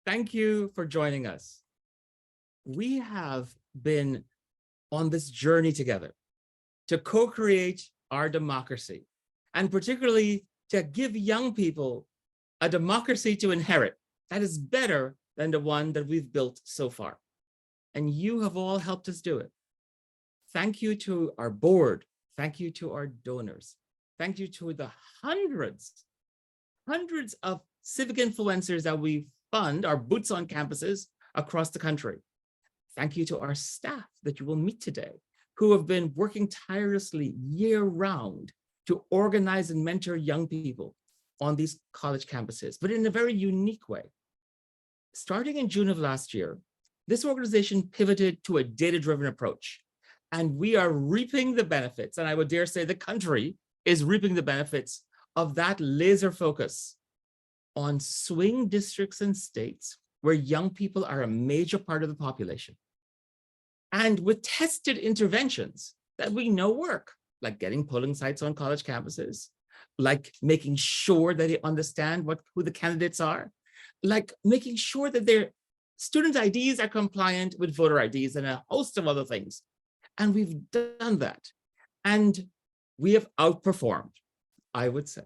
Thank you for joining us. We have been on this journey together to co-create our democracy, and particularly to give young people a democracy to inherit that is better than the one that we've built so far. And you have all helped us do it. Thank you to our board. Thank you to our donors. Thank you to the hundreds of civic influencers that we fund, our boots on campuses across the country. Thank you to our staff that you will meet today, who have been working tirelessly year-round to organize and mentor young people on these college campuses, but in a very unique way. Starting in June of last year, this organization pivoted to a data-driven approach, and we are reaping the benefits, and I would dare say the country is reaping the benefits of that laser focus on swing districts and states where young people are a major part of the population. And with tested interventions that we know work, like getting polling sites on college campuses, like making sure that they understand who the candidates are, like making sure that their student IDs are compliant with voter IDs and a host of other things. And we've done that. And we have outperformed, I would say.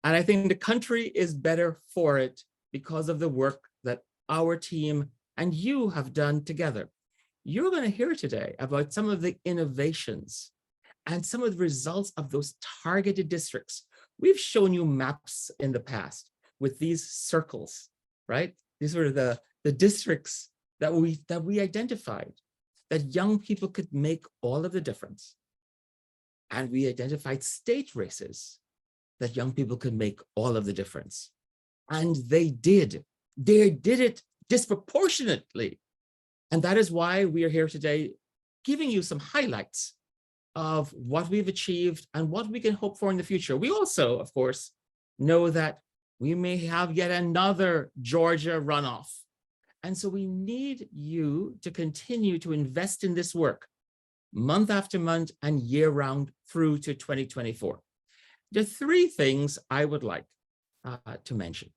And I think the country is better for it because of the work that our team and you have done together. You're going to hear today about some of the innovations and some of the results of those targeted districts. We've shown you maps in the past with these circles, right? These were the districts that we identified, that young people could make all of the difference. And we identified state races that young people could make all of the difference. And they did. They did it disproportionately. And that is why we are here today, giving you some highlights of what we've achieved and what we can hope for in the future. We also, of course, know that we may have yet another Georgia runoff. And so we need you to continue to invest in this work month after month and year round through to 2024. There are three things I would like to mention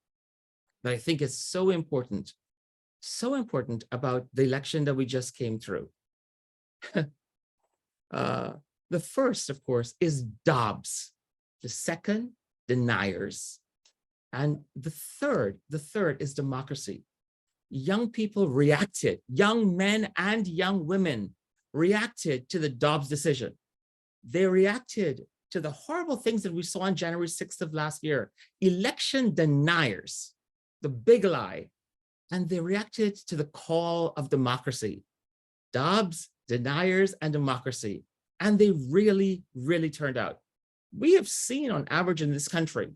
that I think is so important about the election that we just came through. The first, of course, is Dobbs. The second, deniers. And the third is democracy. Young people reacted, young men and young women reacted to the Dobbs decision. They reacted to the horrible things that we saw on January 6th of last year. Election deniers, the big lie. And they reacted to the call of democracy. Dobbs, deniers, and democracy. And they really, really turned out. We have seen on average in this country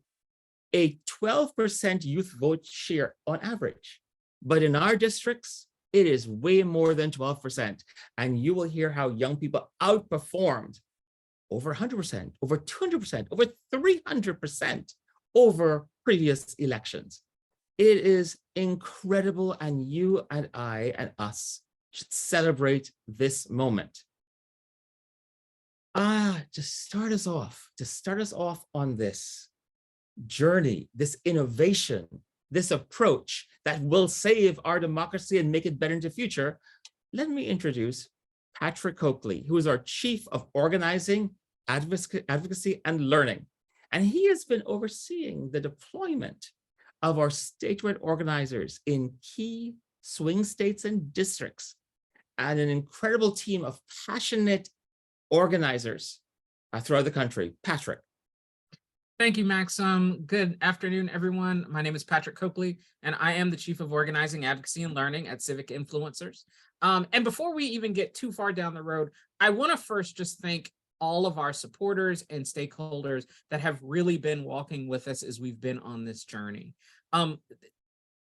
a 12% youth vote share on average. But in our districts, it is way more than 12%. And you will hear how young people outperformed over 100%, over 200%, over 300% over previous elections. It is incredible, and you and I and us should celebrate this moment. To start us off on this journey, this innovation, this approach that will save our democracy and make it better in the future, let me introduce Patrick Coakley, who is our Chief of Organizing, Advocacy, and Learning. And he has been overseeing the deployment of our statewide organizers in key swing states and districts, and an incredible team of passionate organizers throughout the country. Patrick. Thank you, Max. Good afternoon, everyone. My name is Patrick Coakley, and I am the Chief of Organizing, Advocacy, and Learning at Civic Influencers. And before we even get too far down the road, I want to first just thank all of our supporters and stakeholders that have really been walking with us as we've been on this journey.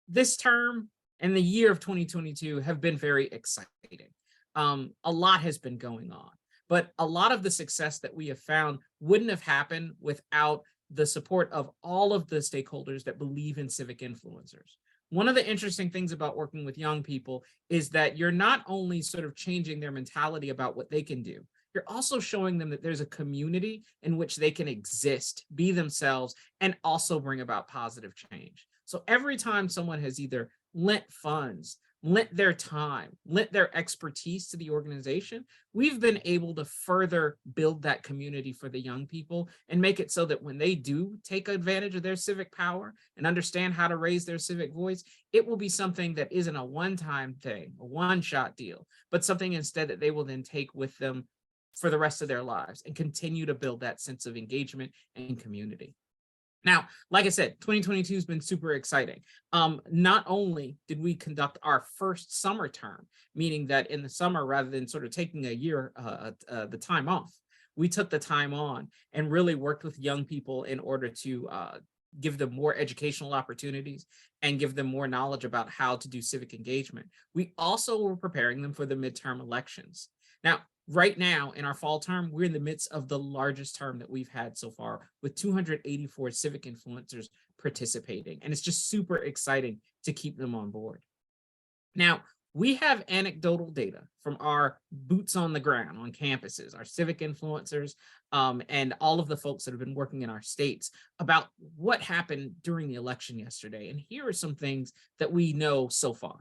This term and the year of 2022 have been very exciting. A lot has been going on, but a lot of the success that we have found wouldn't have happened without the support of all of the stakeholders that believe in civic influencers. One of the interesting things about working with young people is that you're not only sort of changing their mentality about what they can do, you're also showing them that there's a community in which they can exist, be themselves, and also bring about positive change. So every time someone has either lent funds, lent their time, lent their expertise to the organization, we've been able to further build that community for the young people and make it so that when they do take advantage of their civic power and understand how to raise their civic voice, it will be something that isn't a one-time thing, a one-shot deal, but something instead that they will then take with them for the rest of their lives and continue to build that sense of engagement and community. Now, like I said, 2022 has been super exciting. Not only did we conduct our first summer term, meaning that in the summer, rather than sort of taking a year, the time off, we took the time on and really worked with young people in order to give them more educational opportunities and give them more knowledge about how to do civic engagement. We also were preparing them for the midterm elections. Now, right now in our fall term, we're in the midst of the largest term that we've had so far, with 284 civic influencers participating. And it's just super exciting to keep them on board. Now, we have anecdotal data from our boots on the ground on campuses, our civic influencers, and all of the folks that have been working in our states about what happened during the election yesterday. And here are some things that we know so far.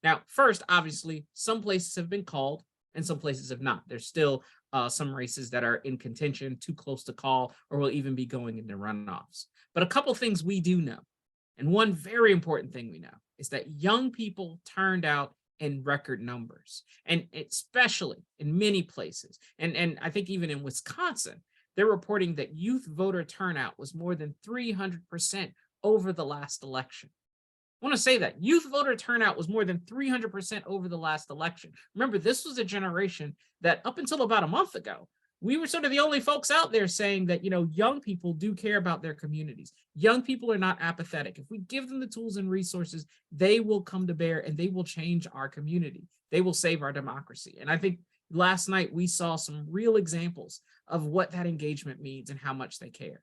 Now, first, obviously, some places have been called and some places have not. There's still some races that are in contention, too close to call, or will even be going into runoffs. But a couple things we do know, and one very important thing we know, is that young people turned out in record numbers, and especially in many places. And I think even in Wisconsin, they're reporting that youth voter turnout was more than 300% over the last election. I want to say that youth voter turnout was more than 300% over the last election. Remember, this was a generation that up until about a month ago, we were sort of the only folks out there saying that, young people do care about their communities. Young people are not apathetic. If we give them the tools and resources, they will come to bear and they will change our community. They will save our democracy. And I think last night we saw some real examples of what that engagement means and how much they care.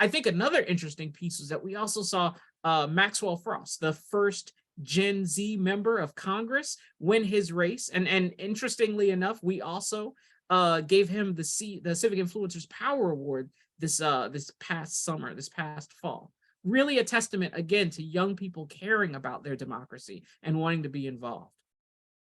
I think another interesting piece was that we also saw Maxwell Frost, the first Gen Z member of Congress, win his race. And interestingly enough, we also gave him the Civic Influencers Power Award this past summer, this past fall. Really a testament, again, to young people caring about their democracy and wanting to be involved.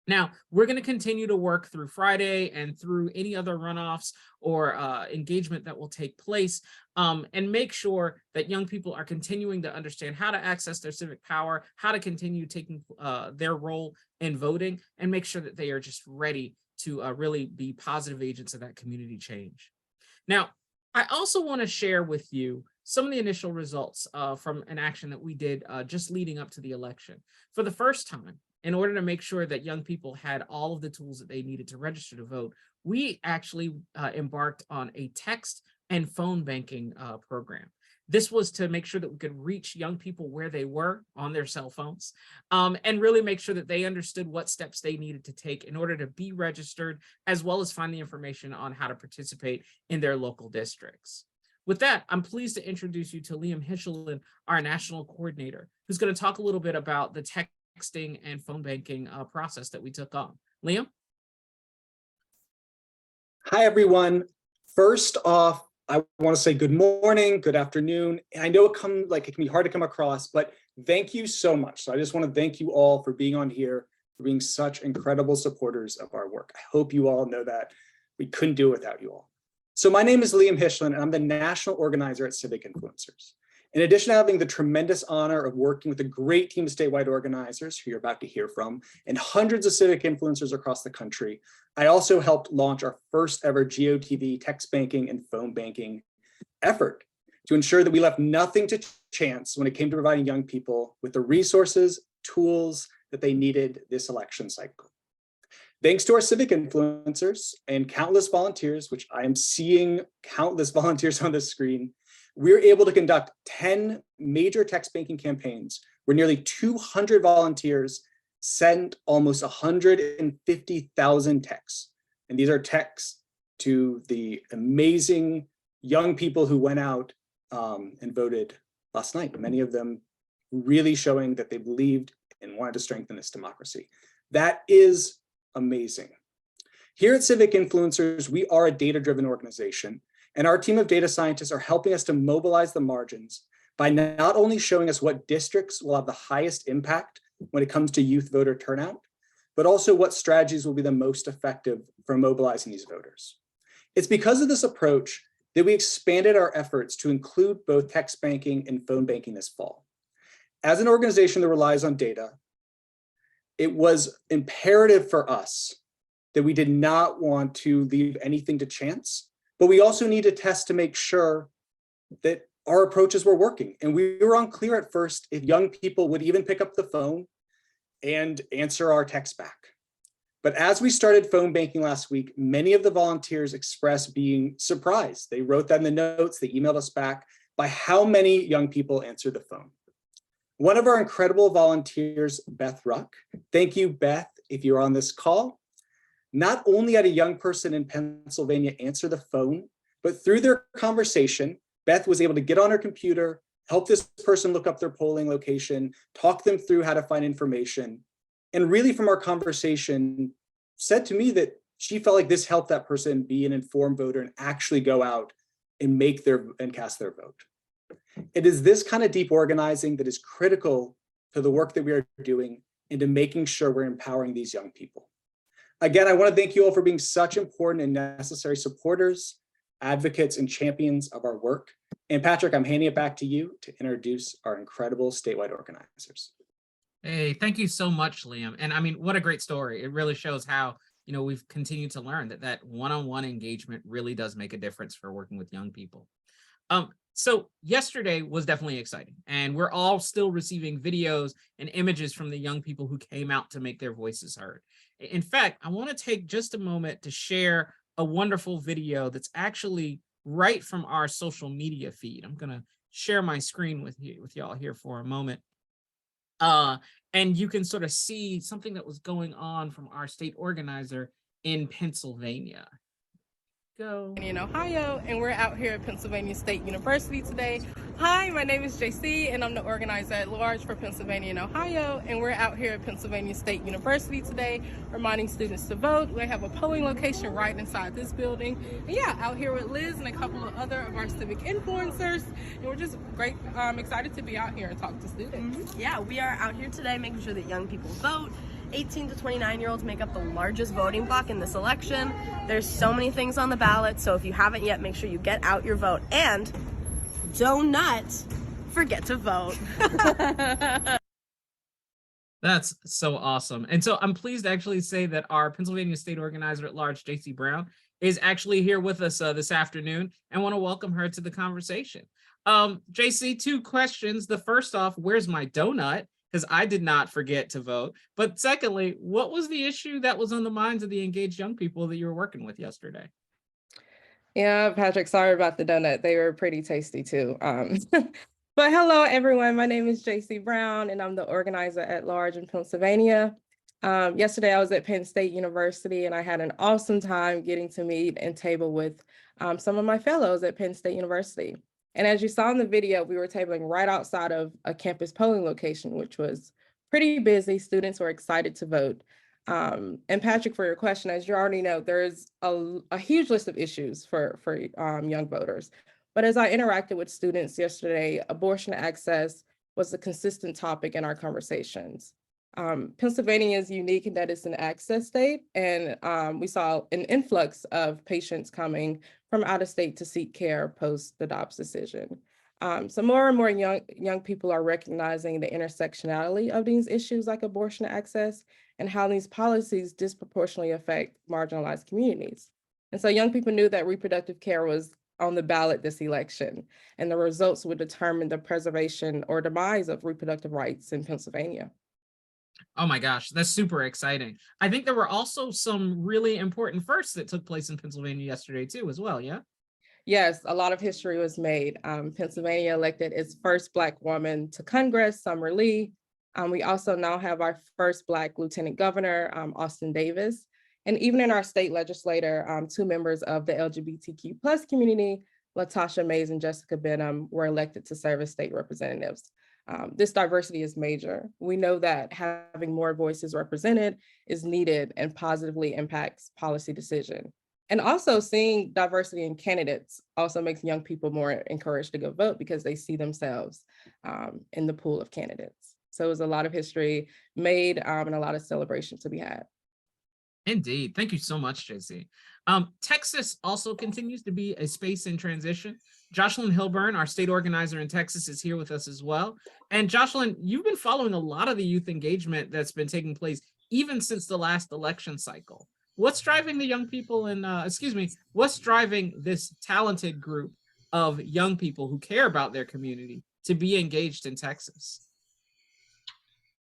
Now, we're going to continue to work through Friday and through any other runoffs or engagement that will take place, and make sure that young people are continuing to understand how to access their civic power, how to continue taking their role in voting, and make sure that they are just ready to really be positive agents of that community change. Now, I also want to share with you some of the initial results from an action that we did just leading up to the election. For the first time, in order to make sure that young people had all of the tools that they needed to register to vote, we actually embarked on a text and phone banking program. This was to make sure that we could reach young people where they were on their cell phones, and really make sure that they understood what steps they needed to take in order to be registered, as well as find the information on how to participate in their local districts. With that, I'm pleased to introduce you to Liam Hischelin, our national coordinator, who's going to talk a little bit about the texting and phone banking process that we took on. Liam? Hi, everyone. First off, I want to say good morning, good afternoon. I know it can be hard to come across, but thank you so much. So I just want to thank you all for being on here, for being such incredible supporters of our work. I hope you all know that we couldn't do it without you all. So my name is Liam Hischelin, and I'm the national organizer at Civic Influencers. In addition to having the tremendous honor of working with a great team of statewide organizers who you're about to hear from, and hundreds of civic influencers across the country, I also helped launch our first ever GOTV text banking and phone banking effort to ensure that we left nothing to chance when it came to providing young people with the resources, tools that they needed this election cycle. Thanks to our civic influencers and countless volunteers, which I am seeing countless volunteers on the screen, we're able to conduct 10 major text banking campaigns where nearly 200 volunteers sent almost 150,000 texts. And these are texts to the amazing young people who went out and voted last night, many of them really showing that they believed and wanted to strengthen this democracy. That is amazing. Here at Civic Influencers, we are a data-driven organization, and our team of data scientists are helping us to mobilize the margins by not only showing us what districts will have the highest impact when it comes to youth voter turnout, but also what strategies will be the most effective for mobilizing these voters. It's because of this approach that we expanded our efforts to include both text banking and phone banking this fall. As an organization that relies on data, it was imperative for us that we did not want to leave anything to chance, but we also need to test to make sure that our approaches were working. And we were unclear at first if young people would even pick up the phone and answer our text back. But as we started phone banking last week, many of the volunteers expressed being surprised. They wrote that in the notes, they emailed us back by how many young people answered the phone. One of our incredible volunteers, Beth Ruck, thank you, Beth, if you're on this call, not only had a young person in Pennsylvania answer the phone, but through their conversation, Beth was able to get on her computer, help this person look up their polling location, talk them through how to find information. And really from our conversation, said to me that she felt like this helped that person be an informed voter and actually go out and cast their vote. It is this kind of deep organizing that is critical to the work that we are doing and to making sure we're empowering these young people. Again, I want to thank you all for being such important and necessary supporters, advocates, and champions of our work. And Patrick, I'm handing it back to you to introduce our incredible statewide organizers. Hey, thank you so much, Liam. And I mean, what a great story. It really shows how, we've continued to learn that one-on-one engagement really does make a difference for working with young people. So yesterday was definitely exciting, and we're all still receiving videos and images from the young people who came out to make their voices heard. In fact, I want to take just a moment to share a wonderful video that's actually right from our social media feed. I'm going to share my screen with y'all here for a moment. And you can sort of see something that was going on from our state organizer in Pennsylvania. Go. In Ohio, and we're out here at Pennsylvania State University today. Hi, my name is JC, and I'm the organizer at large for Pennsylvania and Ohio, and we're out here at Pennsylvania State University today, reminding students to vote. We have a polling location right inside this building. And yeah, out here with Liz and a couple of other of our civic influencers, and we're just excited to be out here and talk to students. Yeah, we are out here today making sure that young people vote. 18 to 29-year-olds make up the largest voting bloc in this election. There's so many things on the ballot, so if you haven't yet, make sure you get out your vote. And do not forget to vote. That's so awesome. And so I'm pleased to actually say that our Pennsylvania State Organizer at Large, JC Brown, is actually here with us this afternoon, and want to welcome her to the conversation. JC, 2 questions. The first off, where's my donut? Because I did not forget to vote. But secondly, what was the issue that was on the minds of the engaged young people that you were working with yesterday? Yeah, Patrick, sorry about the donut. They were pretty tasty too. But hello, everyone. My name is JC Brown, and I'm the organizer at large in Pennsylvania. Yesterday, I was at Penn State University, and I had an awesome time getting to meet and table with some of my fellows at Penn State University. And as you saw in the video, we were tabling right outside of a campus polling location, which was pretty busy. Students were excited to vote. And Patrick, for your question, as you already know, there is a huge list of issues for young voters. But as I interacted with students yesterday, abortion access was a consistent topic in our conversations. Pennsylvania is unique in that it's an access state, and we saw an influx of patients coming from out of state to seek care post the Dobbs decision. So more and more young people are recognizing the intersectionality of these issues like abortion access and how these policies disproportionately affect marginalized communities. And so young people knew that reproductive care was on the ballot this election, and the results would determine the preservation or demise of reproductive rights in Pennsylvania. Oh my gosh, that's super exciting. I think there were also some really important firsts that took place in Pennsylvania yesterday too, as well, yeah? Yes, a lot of history was made. Pennsylvania elected its first Black woman to Congress, Summer Lee. We also now have our first Black Lieutenant Governor, Austin Davis. And even in our state legislature, 2 members of the LGBTQ+ community, Latasha Mays and Jessica Benham, were elected to serve as state representatives. This diversity is major. We know that having more voices represented is needed and positively impacts policy decision. And also seeing diversity in candidates also makes young people more encouraged to go vote because they see themselves in the pool of candidates. So it was a lot of history made and a lot of celebration to be had. Indeed. Thank you so much, JC. Texas also continues to be a space in transition. Jocelyn Hilburn, our state organizer in Texas, is here with us as well. And Jocelyn, you've been following a lot of the youth engagement that's been taking place even since the last election cycle. What's driving the young people in, what's driving this talented group of young people who care about their community to be engaged in Texas?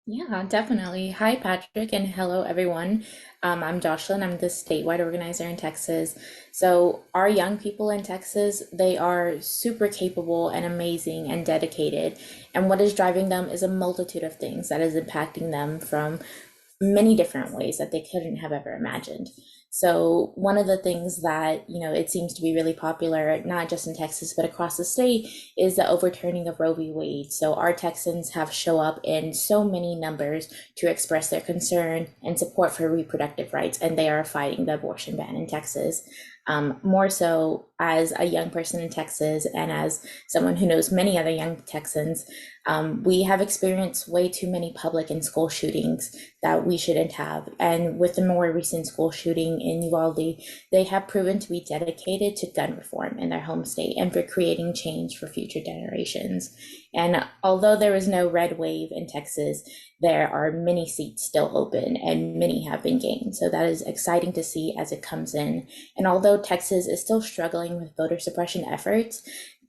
Yeah, definitely. Hi, Patrick, and hello, everyone. I'm Jocelyn. I'm the statewide organizer in Texas. So our young people in Texas, they are super capable and amazing and dedicated. And what is driving them is a multitude of things that is impacting them from many different ways that they couldn't have ever imagined. So one of the things that, it seems to be really popular, not just in Texas, but across the state, is the overturning of Roe v. Wade. So our Texans have show up in so many numbers to express their concern and support for reproductive rights, and they are fighting the abortion ban in Texas. More so as a young person in Texas and as someone who knows many other young Texans, we have experienced way too many public and school shootings that we shouldn't have. And with the more recent school shooting in Uvalde, they have proven to be dedicated to gun reform in their home state and for creating change for future generations. And although there is no red wave in Texas, there are many seats still open and many have been gained. So that is exciting to see as it comes in. And although Texas is still struggling with voter suppression efforts,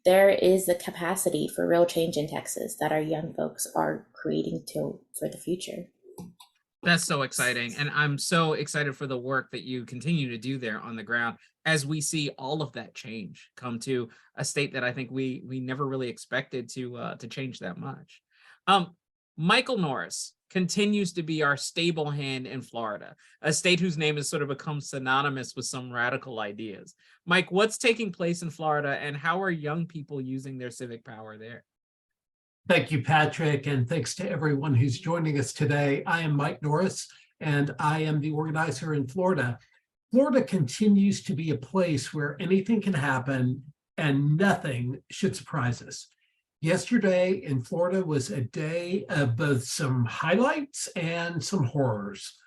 there is the capacity for real change in Texas that our young folks are creating for the future. That's so exciting. And I'm so excited for the work that you continue to do there on the ground as we see all of that change come to a state that I think we never really expected to change that much. Michael Norris continues to be our stable hand in Florida, a state whose name has sort of become synonymous with some radical ideas. Mike, what's taking place in Florida and how are young people using their civic power there? Thank you, Patrick, and thanks to everyone who's joining us today. I am Mike Norris, and I am the organizer in Florida. Florida continues to be a place where anything can happen and nothing should surprise us. Yesterday in Florida was a day of both some highlights and some horrors.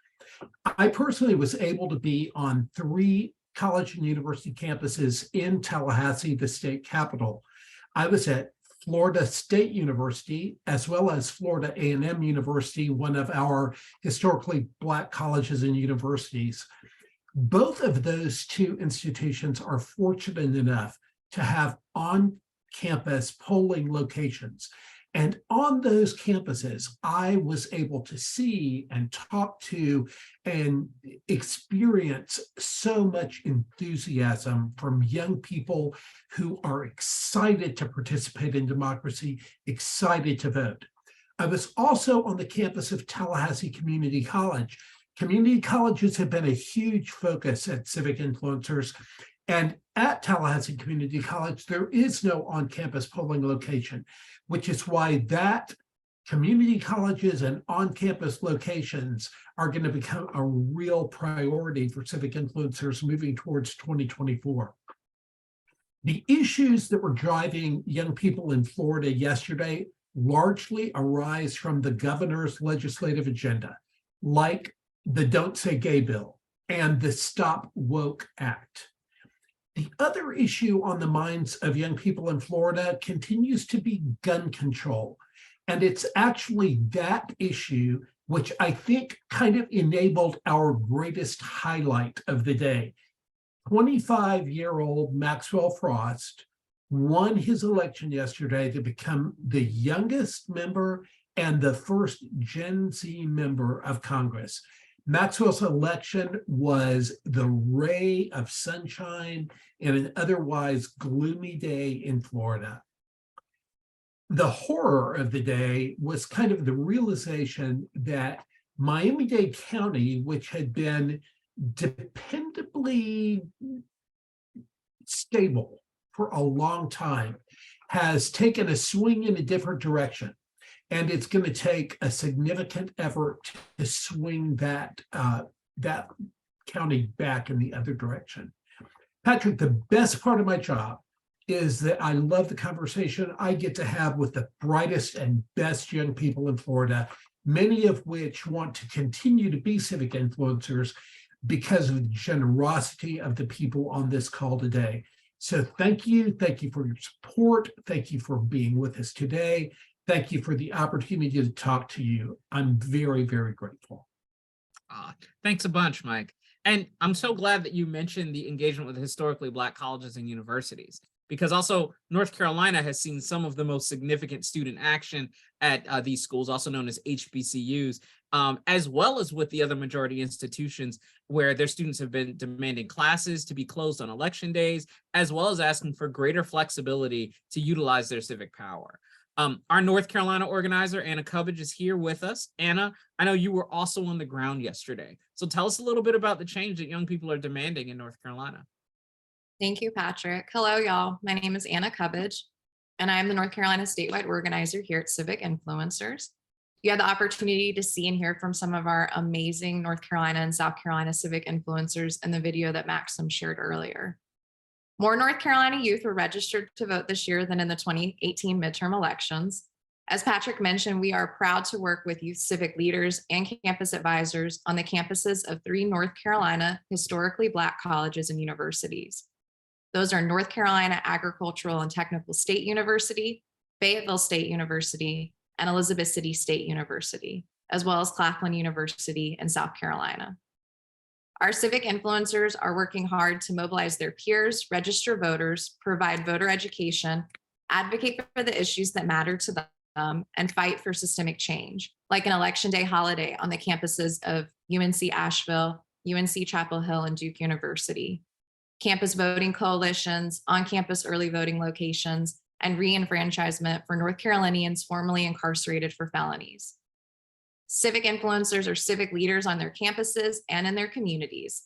I personally was able to be on 3 college and university campuses in Tallahassee, the state capital. I was at Florida State University, as well as Florida A&M University, one of our historically Black colleges and universities. Both of those 2 institutions are fortunate enough to have on-campus polling locations. And on those campuses, I was able to see and talk to and experience so much enthusiasm from young people who are excited to participate in democracy, excited to vote. I was also on the campus of Tallahassee Community College. Community colleges have been a huge focus at Civic Influencers. And at Tallahassee Community College, there is no on-campus polling location, which is why that community colleges and on-campus locations are going to become a real priority for Civic Influencers moving towards 2024. The issues that were driving young people in Florida yesterday largely arise from the governor's legislative agenda, like the Don't Say Gay bill and the Stop Woke Act. The other issue on the minds of young people in Florida continues to be gun control. And it's actually that issue which I think kind of enabled our greatest highlight of the day. 25-year-old Maxwell Frost won his election yesterday to become the youngest member and the first Gen Z member of Congress. Maxwell's election was the ray of sunshine in an otherwise gloomy day in Florida. The horror of the day was kind of the realization that Miami-Dade County, which had been dependably stable for a long time, has taken a swing in a different direction. And it's going to take a significant effort to swing that county back in the other direction. Patrick, the best part of my job is that I love the conversation I get to have with the brightest and best young people in Florida, many of which want to continue to be civic influencers because of the generosity of the people on this call today. So thank you. Thank you for your support. Thank you for being with us today. Thank you for the opportunity to talk to you. I'm very, very grateful. Thanks a bunch, Mike. And I'm so glad that you mentioned the engagement with historically Black colleges and universities, because also North Carolina has seen some of the most significant student action at these schools, also known as HBCUs, as well as with the other majority institutions where their students have been demanding classes to be closed on election days, as well as asking for greater flexibility to utilize their civic power. Our North Carolina organizer, Anna Cubbage, is here with us. Anna, I know you were also on the ground yesterday. So tell us a little bit about the change that young people are demanding in North Carolina. Thank you, Patrick. Hello, y'all. My name is Anna Cubbage, and I'm the North Carolina statewide organizer here at Civic Influencers. You had the opportunity to see and hear from some of our amazing North Carolina and South Carolina civic influencers in the video that Maxim shared earlier. More North Carolina youth were registered to vote this year than in the 2018 midterm elections. As Patrick mentioned, we are proud to work with youth civic leaders and campus advisors on the campuses of 3 North Carolina historically Black colleges and universities. Those are North Carolina Agricultural and Technical State University, Fayetteville State University, and Elizabeth City State University, as well as Claflin University in South Carolina. Our civic influencers are working hard to mobilize their peers, register voters, provide voter education, advocate for the issues that matter to them, and fight for systemic change, like an election day holiday on the campuses of UNC Asheville, UNC Chapel Hill, and Duke University, campus voting coalitions, on-campus early voting locations, and re-enfranchisement for North Carolinians formerly incarcerated for felonies. Civic influencers are civic leaders on their campuses and in their communities.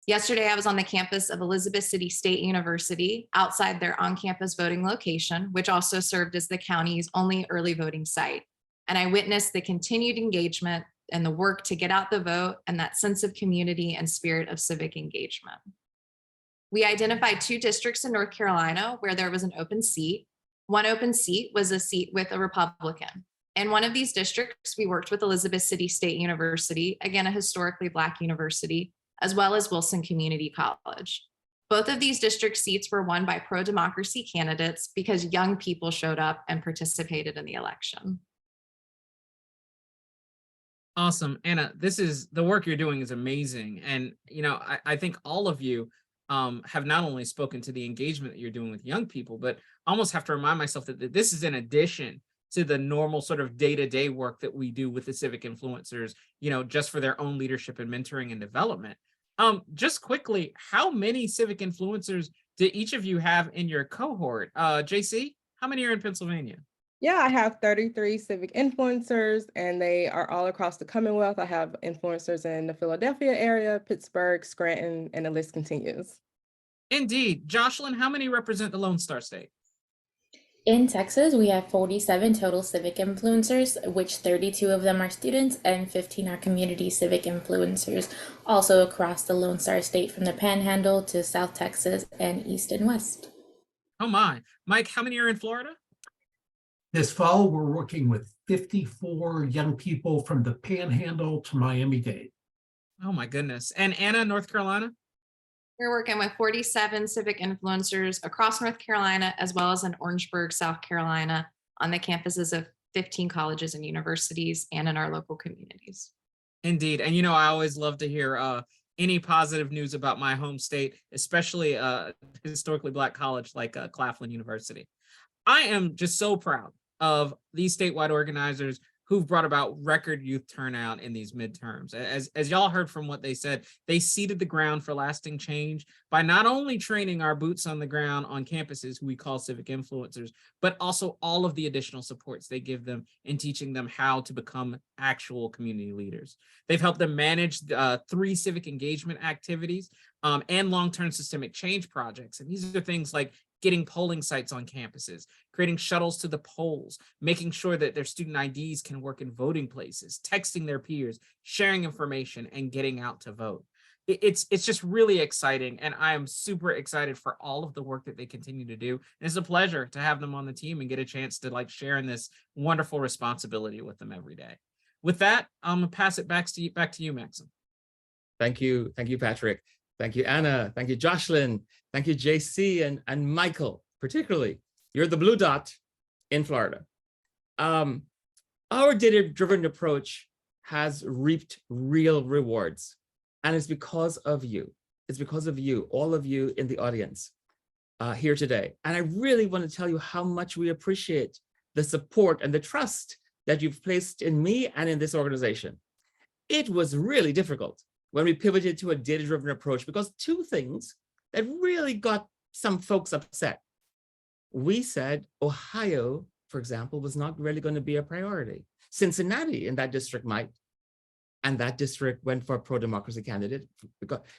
Yesterday, I was on the campus of Elizabeth City State University outside their on-campus voting location, which also served as the county's only early voting site. And I witnessed the continued engagement and the work to get out the vote and that sense of community and spirit of civic engagement. We identified 2 districts in North Carolina where there was an open seat. One open seat was a seat with a Republican. In one of these districts, we worked with Elizabeth City State University, again, a historically Black university, as well as Wilson Community College. Both of these district seats were won by pro-democracy candidates because young people showed up and participated in the election. Awesome. Anna, the work you're doing is amazing. And, I think all of you have not only spoken to the engagement that you're doing with young people, but I almost have to remind myself that this is in addition to the normal sort of day-to-day work that we do with the civic influencers, just for their own leadership and mentoring and development. Just quickly, how many civic influencers do each of you have in your cohort? JC, how many are in Pennsylvania? Yeah, I have 33 civic influencers, and they are all across the Commonwealth. I have influencers in the Philadelphia area, Pittsburgh, Scranton, and the list continues. Indeed. Jocelyn, how many represent the Lone Star State? In Texas, we have 47 total civic influencers, which 32 of them are students and 15 are community civic influencers, also across the Lone Star State from the Panhandle to South Texas and East and West. Oh my. Mike, how many are in Florida? This fall, we're working with 54 young people from the Panhandle to Miami-Dade. Oh my goodness. And Anna, North Carolina? We're working with 47 civic influencers across North Carolina, as well as in Orangeburg, South Carolina, on the campuses of 15 colleges and universities and in our local communities. Indeed. And I always love to hear any positive news about my home state, especially a historically Black college like Claflin University. I am just so proud of these statewide organizers who've brought about record youth turnout in these midterms. As y'all heard from what they said, they seeded the ground for lasting change by not only training our boots on the ground on campuses, who we call civic influencers, but also all of the additional supports they give them in teaching them how to become actual community leaders. They've helped them manage 3 civic engagement activities and long-term systemic change projects. And these are things like getting polling sites on campuses, creating shuttles to the polls, making sure that their student IDs can work in voting places, texting their peers, sharing information, and getting out to vote. it's just really exciting, and I am super excited for all of the work that they continue to do. And it's a pleasure to have them on the team and get a chance to like share in this wonderful responsibility with them every day. With that, I'm gonna pass it back to you, Maxim. Thank you, Patrick. Thank you, Anna. Thank you, Jocelyn. Thank you, JC and Michael, particularly. You're the blue dot in Florida. Our data-driven approach has reaped real rewards, and it's because of you. It's because of you, all of you in the audience here today. And I really want to tell you how much we appreciate the support and the trust that you've placed in me and in this organization. It was really difficult when we pivoted to a data-driven approach because two things that really got some folks upset. We said Ohio, for example, was not really going to be a priority. Cincinnati in that district might, and that district went for a pro-democracy candidate,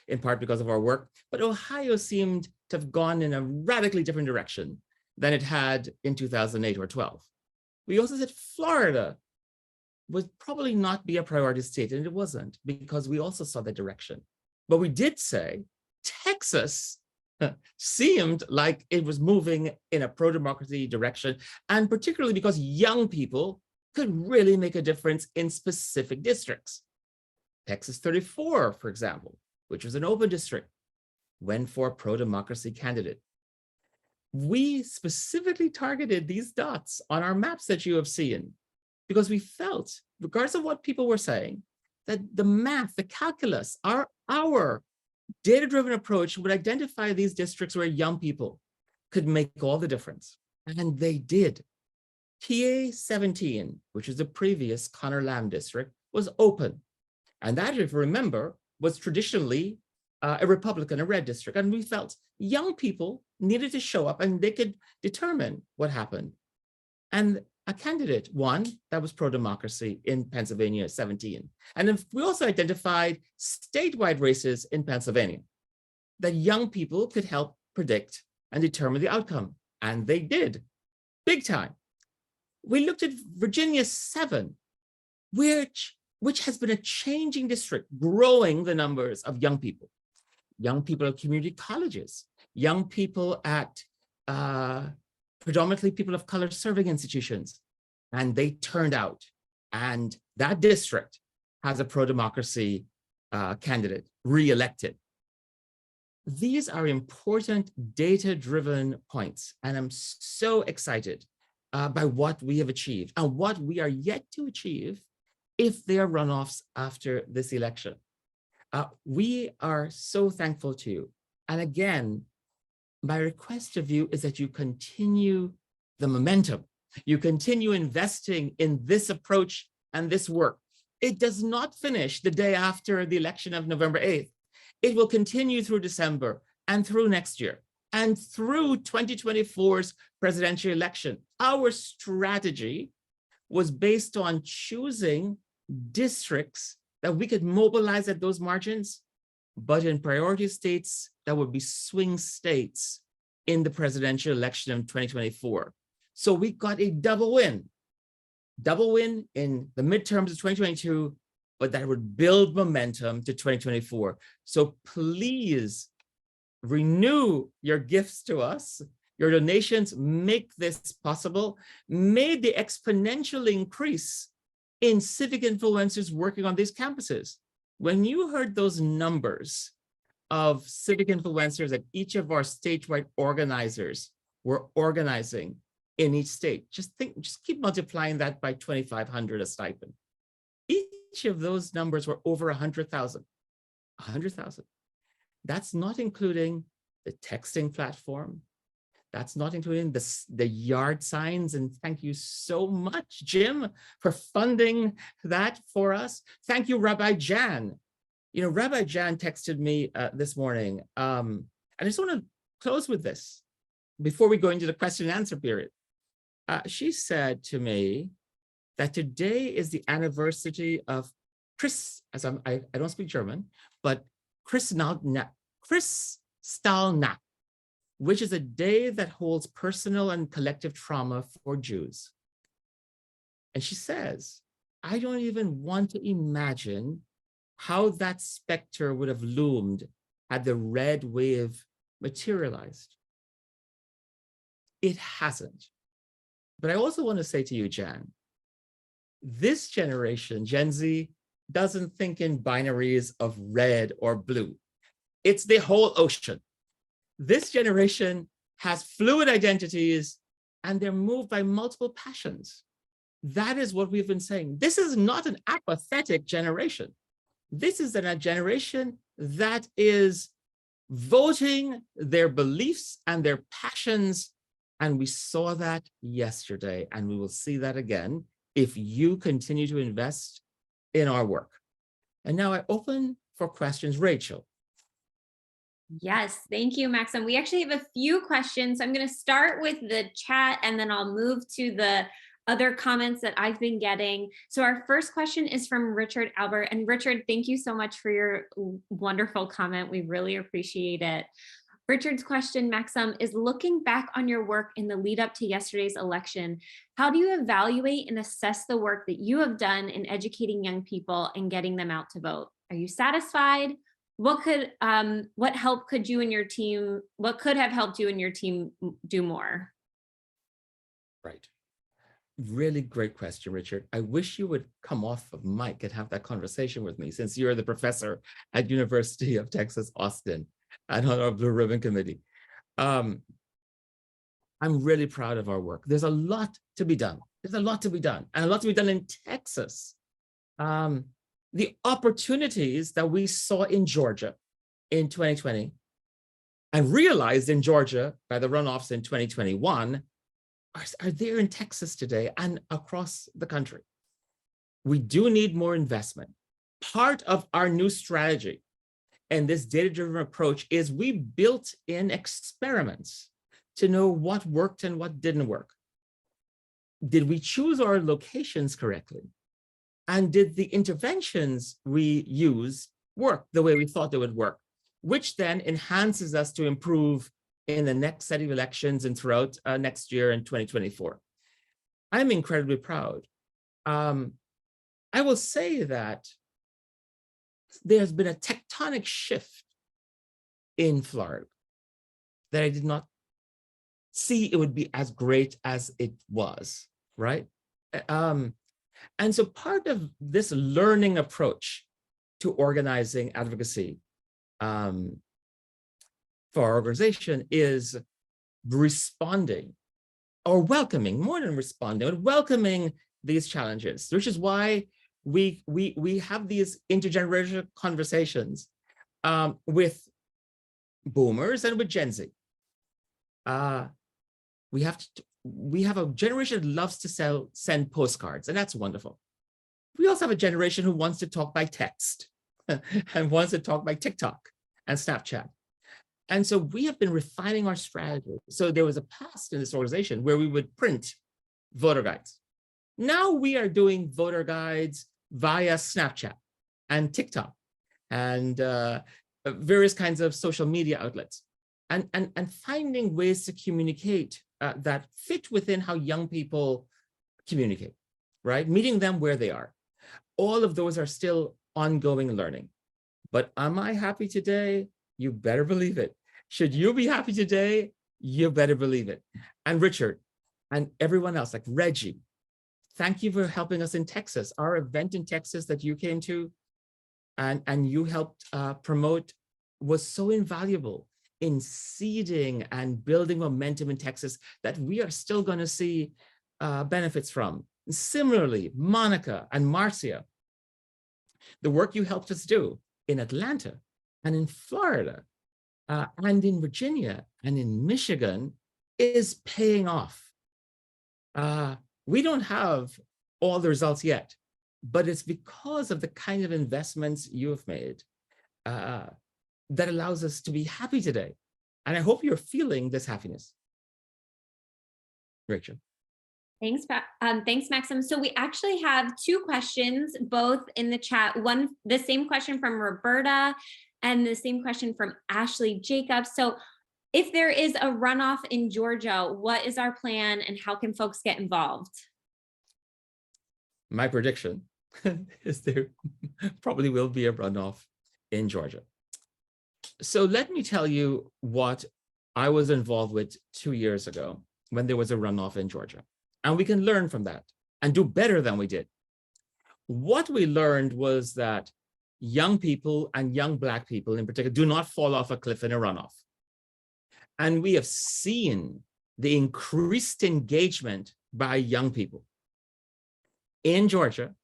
in part because of our work. But Ohio seemed to have gone in a radically different direction than it had in 2008 or 12. We also said Florida would probably not be a priority state, and it wasn't, because we also saw the direction. But we did say Texas seemed like it was moving in a pro-democracy direction, and particularly because young people could really make a difference in specific districts. Texas 34, for example, which was an open district, went for a pro-democracy candidate. We specifically targeted these dots on our maps that you have seen because we felt, regardless of what people were saying, that the math, the calculus, our data-driven approach would identify these districts where young people could make all the difference. And they did. PA 17, which is the previous Connor Lamb district, was open. And that, if you remember, was traditionally a Republican, a red district. And we felt young people needed to show up and they could determine what happened. And a candidate won that was pro-democracy in Pennsylvania 17. And then we also identified statewide races in Pennsylvania that young people could help predict and determine the outcome. And they did, big time. We looked at Virginia 7, which has been a changing district, growing the numbers of young people at community colleges, young people at predominantly people of color serving institutions, and they turned out. And that district has a pro-democracy candidate re-elected. These are important data-driven points, and I'm so excited by what we have achieved and what we are yet to achieve if there are runoffs after this election. We are so thankful to you. And again, my request of you is that you continue the momentum. You continue investing in this approach and this work. It does not finish the day after the election of November 8th. It will continue through December and through next year and through 2024's presidential election. Our strategy was based on choosing districts that we could mobilize at those margins, but in priority states that would be swing states in the presidential election of 2024. So we got a double win in the midterms of 2022, but that would build momentum to 2024. So please renew your gifts to us. Your donations make this possible. May the exponential increase in civic influencers working on these campuses. When you heard those numbers of civic influencers that each of our statewide organizers were organizing in each state, just keep multiplying that by 2,500 a stipend. Each of those numbers were over 100,000. 100,000. That's not including the texting platform. That's not including the yard signs. And thank you so much, Jim, for funding that for us. Thank you, Rabbi Jan. You know, Rabbi Jan texted me this morning. And I just want to close with this before we go into the question and answer period. She said to me that today is the anniversary of I don't speak German, but Kristallnacht, which is a day that holds personal and collective trauma for Jews. And she says, I don't even want to imagine how that specter would have loomed had the red wave materialized. It hasn't. But I also want to say to you, Jan, this generation, Gen Z, doesn't think in binaries of red or blue. It's the whole ocean. This generation has fluid identities and they're moved by multiple passions. That is what we've been saying. This is not an apathetic generation. This is a generation that is voting their beliefs and their passions. And we saw that yesterday, and we will see that again if you continue to invest in our work. And now I open for questions. Rachel. Yes, thank you, Maxim. We actually have a few questions. I'm going to start with the chat and then I'll move to the other comments that I've been getting. So our first question is from Richard Albert. And Richard, thank you so much for your wonderful comment. We really appreciate it. Richard's question, Maxim, is looking back on your work in the lead up to yesterday's election, how do you evaluate and assess the work that you have done in educating young people and getting them out to vote? Are you satisfied? What help could you and your team, what could have helped you and your team do more? Right. Really great question, Richard. I wish you would come off of mic and have that conversation with me, since you're the professor at University of Texas, Austin, and on our Blue Ribbon Committee. I'm really proud of our work. There's a lot to be done. There's a lot to be done, and a lot to be done in Texas. The opportunities that we saw in Georgia in 2020 and realized in Georgia by the runoffs in 2021 are there in Texas today and across the country. We do need more investment. Part of our new strategy and this data-driven approach is we built in experiments to know what worked and what didn't work. Did we choose our locations correctly? And did the interventions we use work the way we thought they would work, which then enhances us to improve in the next set of elections and throughout next year in 2024. I'm incredibly proud. I will say that there's been a tectonic shift in Florida that I did not see it would be as great as it was, right? And so part of this learning approach to organizing advocacy for our organization is responding or welcoming, more than responding, but welcoming these challenges, which is why we have these intergenerational conversations with boomers and with Gen Z. We have a generation that loves to send postcards, and that's wonderful. We also have a generation who wants to talk by text and wants to talk by TikTok and Snapchat. And so we have been refining our strategy. So there was a past in this organization where we would print voter guides. Now we are doing voter guides via Snapchat and TikTok and various kinds of social media outlets, and finding ways to communicate that fit within how young people communicate, right? Meeting them where they are. All of those are still ongoing learning. But am I happy today? You better believe it. Should you be happy today? You better believe it. And Richard and everyone else, like Reggie, thank you for helping us in Texas. Our event in Texas that you came to and you helped promote was so invaluable in seeding and building momentum in Texas that we are still going to see benefits from. And similarly, Monica and Marcia, the work you helped us do in Atlanta and in Florida and in Virginia and in Michigan is paying off. We don't have all the results yet, but it's because of the kind of investments you have made that allows us to be happy today. And I hope you're feeling this happiness. Rachel. Thanks, thanks, Maxim. So we actually have two questions, both in the chat. One, the same question from Roberta and the same question from Ashley Jacobs. So if there is a runoff in Georgia, what is our plan and how can folks get involved? My prediction is there probably will be a runoff in Georgia. So let me tell you what I was involved with 2 years ago when there was a runoff in Georgia. And we can learn from that and do better than we did. What we learned was that young people and young Black people in particular do not fall off a cliff in a runoff. And we have seen the increased engagement by young people in Georgia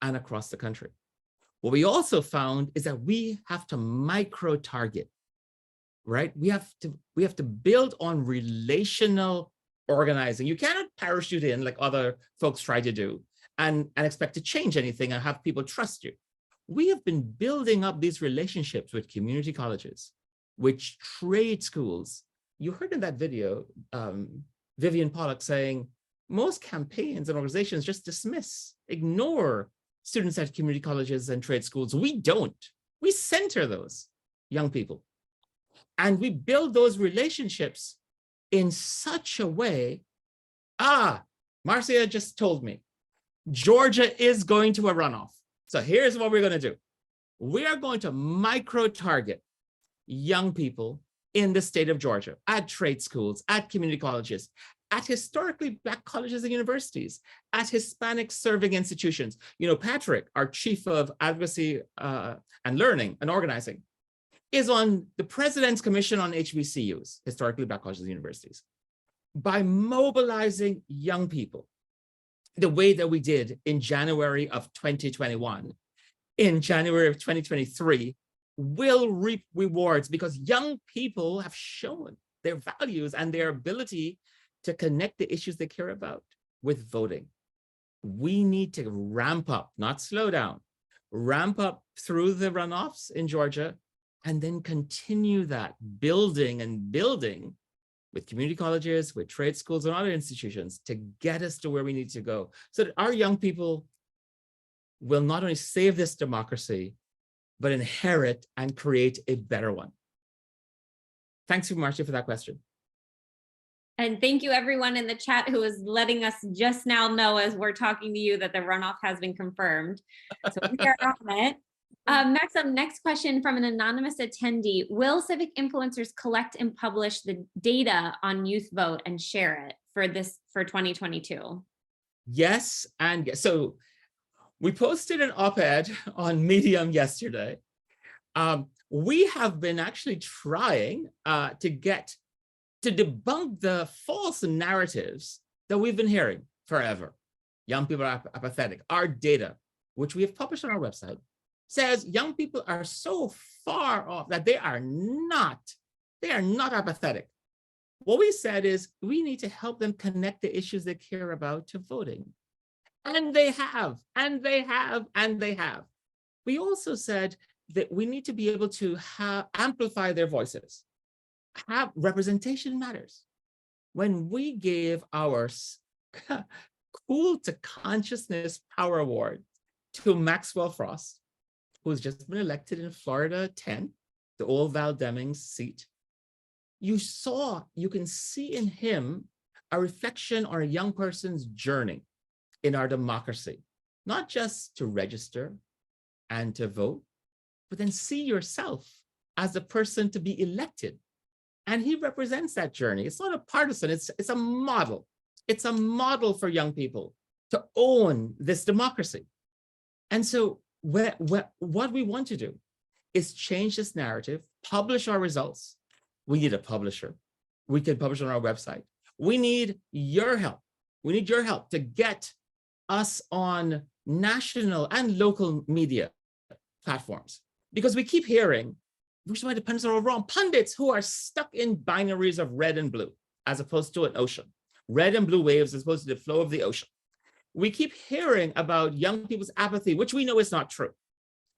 and across the country. What we also found is that we have to micro-target, right? We have to build on relational organizing. You cannot parachute in like other folks try to do and expect to change anything and have people trust you. We have been building up these relationships with community colleges, with trade schools. You heard in that video, Vivian Pollock saying, most campaigns and organizations just dismiss, ignore students at community colleges and trade schools. We don't. We center those young people. And we build those relationships in such a way. Marcia just told me, Georgia is going to a runoff. So here's what we're going to do. We are going to micro-target young people in the state of Georgia, at trade schools, at community colleges, at historically Black colleges and universities, at Hispanic serving institutions. You know, Patrick, our chief of advocacy and learning and organizing, is on the President's Commission on HBCUs, historically Black colleges and universities. By mobilizing young people the way that we did in January of 2021, in January of 2023, will reap rewards because young people have shown their values and their ability to connect the issues they care about with voting. We need to ramp up, not slow down, ramp up through the runoffs in Georgia, and then continue that building and building with community colleges, with trade schools and other institutions to get us to where we need to go so that our young people will not only save this democracy, but inherit and create a better one. Thanks, Marcia, for that question. And thank you everyone in the chat who is letting us just now know as we're talking to you that the runoff has been confirmed. So we are on it. Maxim, next question from an anonymous attendee. Will Civic Influencers collect and publish the data on youth vote and share it for 2022? Yes, and yes. So we posted an op-ed on Medium yesterday. We have been actually trying to debunk the false narratives that we've been hearing forever. Young people are apathetic. Our data, which we have published on our website, says young people are so far off that they are not apathetic. What we said is we need to help them connect the issues they care about to voting. And they have, and they have, and they have. We also said that we need to be able to amplify their voices. Representation matters. When we gave our Cool to Consciousness Power Award to Maxwell Frost, who's just been elected in Florida 10, the old Val Demings seat, you can see in him a reflection on a young person's journey in our democracy, not just to register and to vote, but then see yourself as the person to be elected. And he represents that journey. It's not a partisan, it's a model. It's a model for young people to own this democracy. And so what we want to do is change this narrative, publish our results. We need a publisher. We can publish on our website. We need your help. We need your help to get us on national and local media platforms, because we keep hearing, which might depend on wrong, pundits who are stuck in binaries of red and blue, as opposed to an ocean. Red and blue waves as opposed to the flow of the ocean. We keep hearing about young people's apathy, which we know is not true.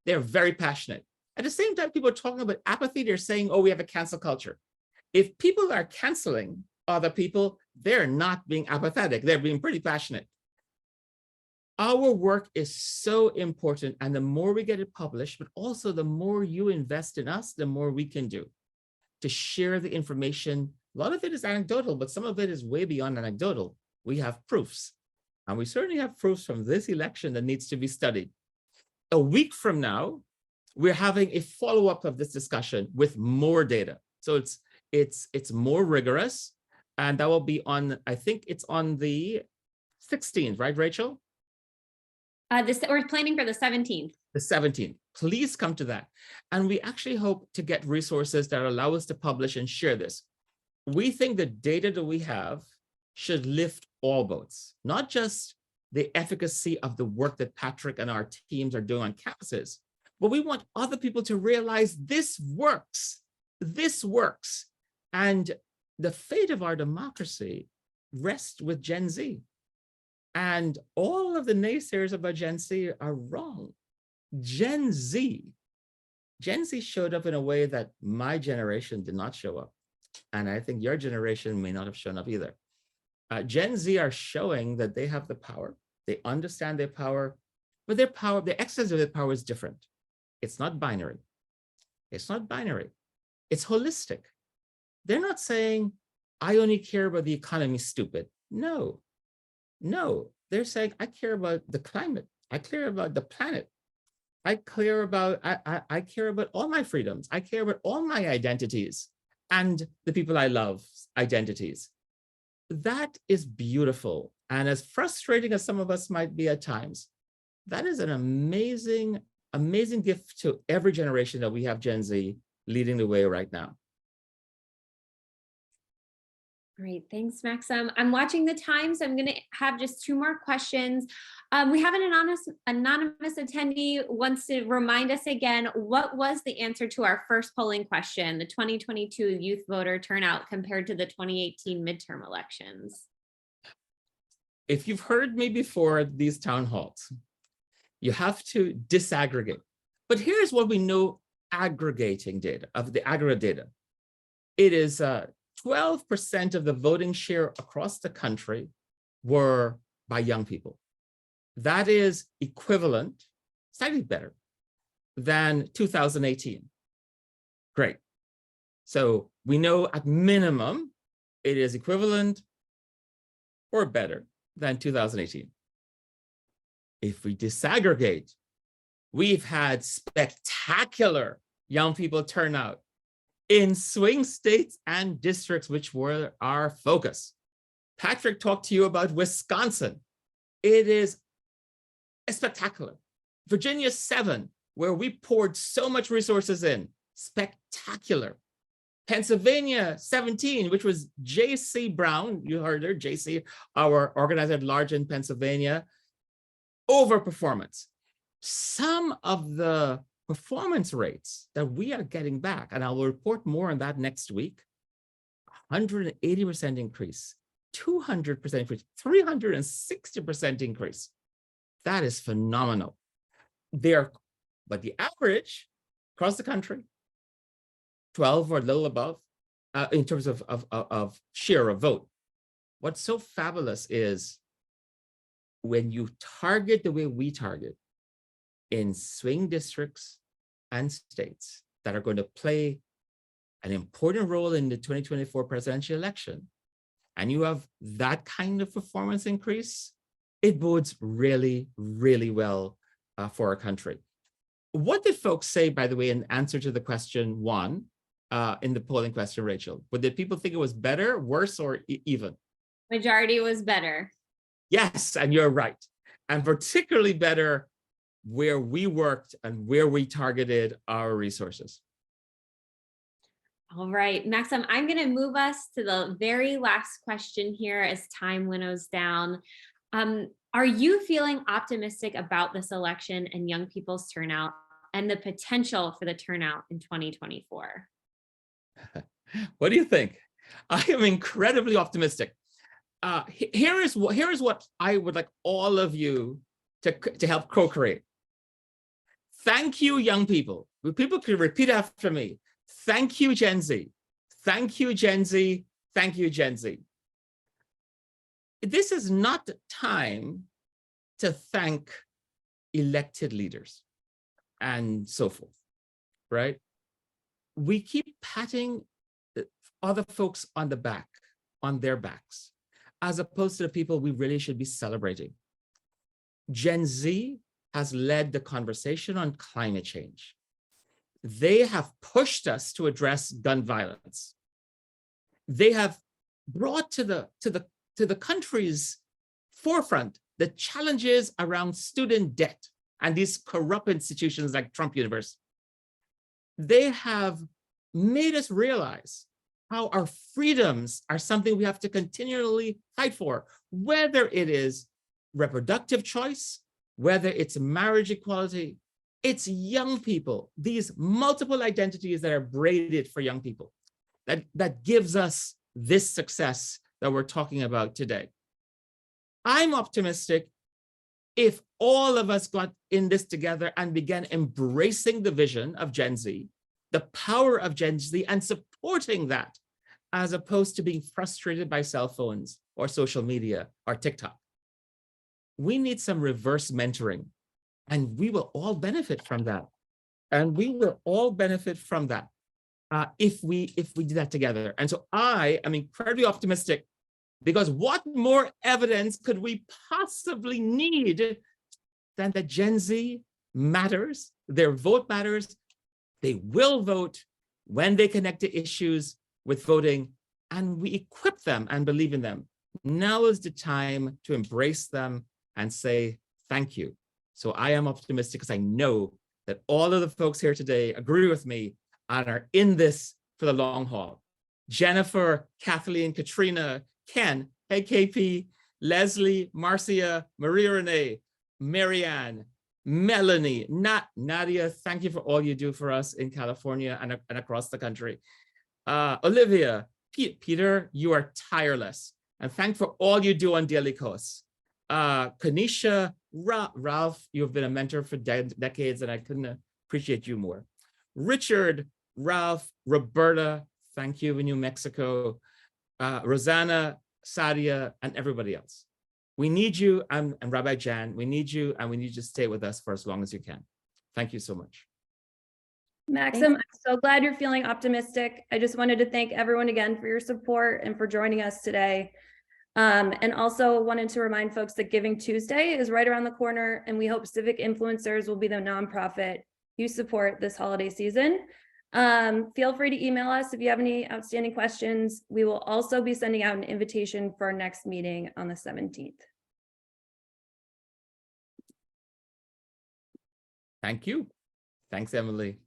They're very passionate. At the same time, people are talking about apathy, they're saying, oh, we have a cancel culture. If people are canceling other people, they're not being apathetic, they're being pretty passionate. Our work is so important, and the more we get it published, but also the more you invest in us, the more we can do to share the information. A lot of it is anecdotal, but some of it is way beyond anecdotal. We have proofs, and we certainly have proofs from this election that needs to be studied a week from now, we're having a follow-up of this discussion with more data. So it's more rigorous, and that will be on, I think it's on the 16th, right, Rachel? We're planning for the 17th. The 17th. Please come to that. And we actually hope to get resources that allow us to publish and share this. We think the data that we have should lift all boats, not just the efficacy of the work that Patrick and our teams are doing on campuses, but we want other people to realize this works. This works. And the fate of our democracy rests with Gen Z. And all of the naysayers about Gen Z are wrong. Gen Z showed up in a way that my generation did not show up. And I think your generation may not have shown up either. Gen Z are showing that they have the power. They understand their power, but their power, the exercise of their power is different. It's not binary. It's not binary. It's holistic. They're not saying, I only care about the economy, stupid. No, they're saying, I care about the climate. I care about the planet. I care about all my freedoms. I care about all my identities and the people I love identities. That is beautiful. And as frustrating as some of us might be at times, that is an amazing, amazing gift to every generation that we have Gen Z leading the way right now. Great, thanks, Maxim. I'm watching the time, so I'm going to have just 2 more questions. We have an anonymous attendee wants to remind us again, what was the answer to our first polling question, the 2022 youth voter turnout compared to the 2018 midterm elections? If you've heard me before at these town halls, you have to disaggregate. But here's what we know aggregating data, of the aggregate data. It is 12% of the voting share across the country were by young people. That is equivalent, slightly better than 2018. Great. So we know at minimum, it is equivalent or better than 2018. If we disaggregate, we've had spectacular young people turnout in swing states and districts, which were our focus. Patrick talked to you about Wisconsin. It is spectacular. Virginia 7, where we poured so much resources in, spectacular. Pennsylvania 17, which was J.C. Brown, you heard her, J.C., our organizer at large in Pennsylvania, overperformance. Some of the performance rates that we are getting back, and I will report more on that next week, 180% increase, 200% increase, 360% increase. That is phenomenal. But the average across the country, 12 or a little above, in terms of share of vote. What's so fabulous is when you target the way we target in swing districts and states that are going to play an important role in the 2024 presidential election, and you have that kind of performance increase, it bodes really, really well for our country. What did folks say, by the way, in answer to the question 1 in the polling question, Rachel? But did people think it was better, worse, or even? Majority was better. Yes, and you're right. And particularly better where we worked and where we targeted our resources. All right, Maxim, I'm going to move us to the very last question here as time winnows down. Are you feeling optimistic about this election and young people's turnout and the potential for the turnout in 2024? What do you think? I am incredibly optimistic. Here is what I would like all of you to help co-create. Thank you, young people. People can repeat after me. Thank you, Gen Z. Thank you, Gen Z. Thank you, Gen Z. This is not the time to thank elected leaders and so forth, right? We keep patting other folks on the back, on their backs, as opposed to the people we really should be celebrating. Gen Z has led the conversation on climate change. They have pushed us to address gun violence. They have brought to the country's forefront the challenges around student debt and these corrupt institutions like Trump University. They have made us realize how our freedoms are something we have to continually fight for, whether it is reproductive choice, whether it's marriage equality. It's young people, these multiple identities that are braided for young people, that gives us this success that we're talking about today. I'm optimistic if all of us got in this together and began embracing the vision of Gen Z, the power of Gen Z, and supporting that, as opposed to being frustrated by cell phones or social media or TikTok. We need some reverse mentoring, and we will all benefit from that. And we will all benefit from that if we do that together. And so I am incredibly optimistic, because what more evidence could we possibly need than that Gen Z matters, their vote matters, they will vote when they connect to issues with voting, and we equip them and believe in them. Now is the time to embrace them and say thank you. So I am optimistic because I know that all of the folks here today agree with me and are in this for the long haul. Jennifer, Kathleen, Katrina, Ken, hey KP, Leslie, Marcia, Maria Renee, Marianne, Melanie, Nadia, thank you for all you do for us in California and across the country. Olivia, Peter, you are tireless. And thank for all you do on Daily Kos. Kanisha, Ralph, you've been a mentor for decades, and I couldn't appreciate you more. Richard, Ralph, Roberta, thank you in New Mexico. Rosanna, Sadia, and everybody else. We need you, and Rabbi Jan, we need you, and we need you to stay with us for as long as you can. Thank you so much. Maxim, I'm so glad you're feeling optimistic. I just wanted to thank everyone again for your support and for joining us today. And also wanted to remind folks that Giving Tuesday is right around the corner, and we hope Civic Influencers will be the nonprofit you support this holiday season. Feel free to email us if you have any outstanding questions. We will also be sending out an invitation for our next meeting on the 17th. Thank you. Thanks, Emily.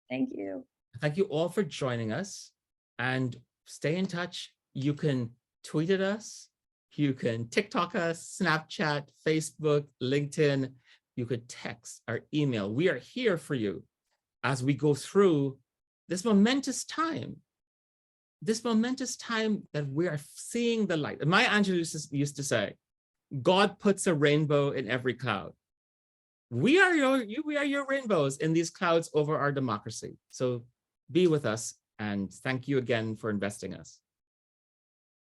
Thank you. Thank you all for joining us, and stay in touch. You can tweet at us, you can TikTok us, Snapchat, Facebook, LinkedIn. You could text or email. We are here for you as we go through this momentous time that we are seeing the light. Maya Angelou used to say, God puts a rainbow in every cloud. We are your rainbows in these clouds over our democracy. So be with us, and thank you again for investing us.